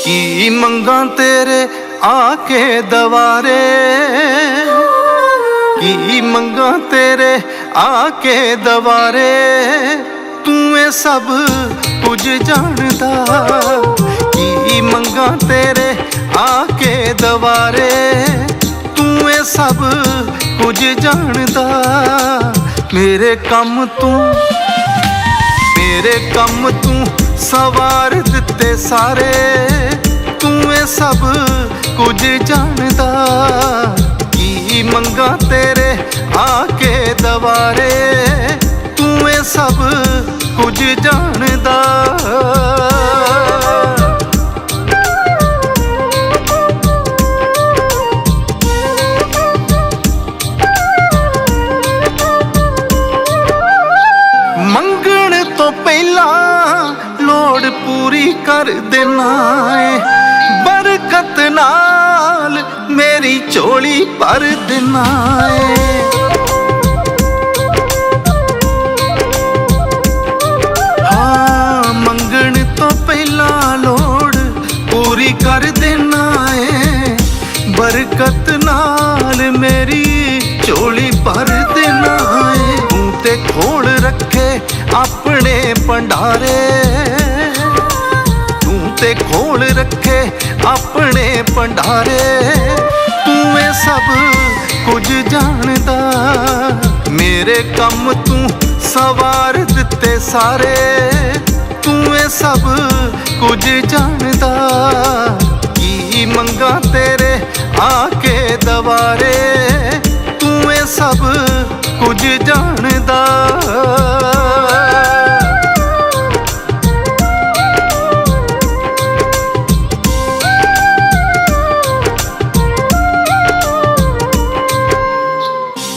की मंगा तेरे आके दवारे, की मंगा तेरे आके दवारे। तू ये सब कुछ जानदा, की मंगा तेरे आके दवारे। तू ये सब कुछ जानदा, मेरे कम तू सवार दिते सारे। तू ये सब कुछ जानदा, की मंगा तेरे आके दवारे। तू ये सब कुछ जानदा। मंगण तो पहला लोड़ पूरी कर देना है, बरकत नाल मेरी झोली भर देना है। हाँ, मंगण तो पहला लोड़ पूरी कर देना है, बरकत नाल मेरी झोली भर देना है। तू ते खोल रखे अपने भंडारे, तू ते खोल रखे अपने भंडारे। तू ये सब कुछ जानदा, मेरे कम तू सवार दिते सारे। तू ये सब कुछ जानदा, की मंगा तेरे आके दवारे। तू ये सब कुछ जानदा।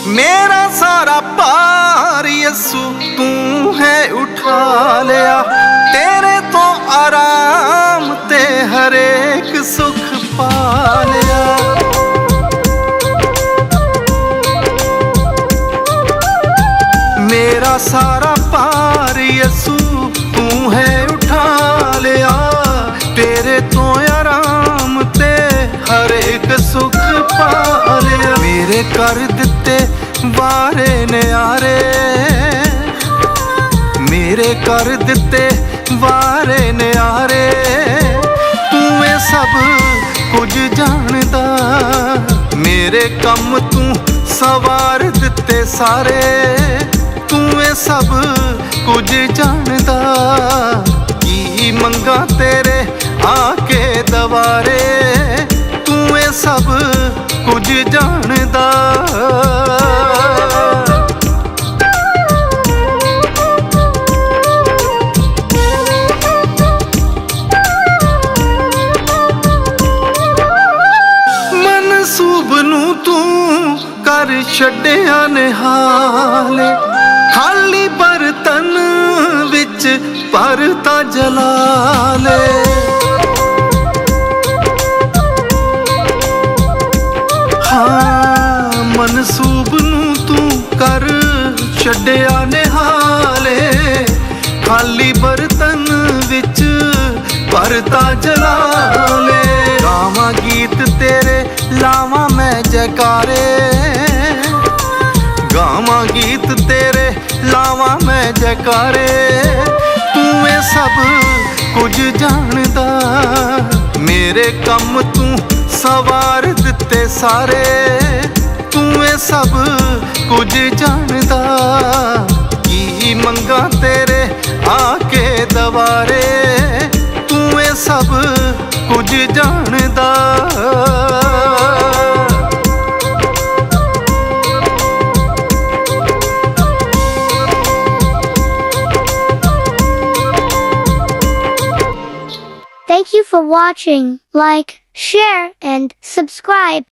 मेरा सारा पार यसु तू है उठा लिया, तेरे तो आराम ते हरेक सुख पा लिया। मेरा सारा पार यसु तू है उठा लिया, तेरे तो आराम ते हरेक सुख पा लिया। मेरे कर दिते वारे न्यारे, मेरे कर दिते वारे न्यारे। तू ये सब कुछ जानदा, मेरे कम तू सवार दिते सारे। तू ये सब कुछ जानदा, की मंगा तेरे आके दवारे। तू ये सब कुछ जानदा। मनसूब नू तू कर छड्डिया निहाले, खाली बर्तन विच भरता जलाले। हाँ, मनसूब नू तू कर छड्डिया निहाले, खाली बर्तन विच भरता जलाले। गावां गीत तेरे लावां मैं जयकारे, गावां गीत तेरे लावां मैं जयकारे। तू ये सब कुछ जानदा, मेरे कम तू सवार दिते सारे। तू ये सब कुछ जानदा, की मंगा तेरे आके दवारे। तू ये सब कुछ जानदा। Thank you for watching. Like, share, and subscribe.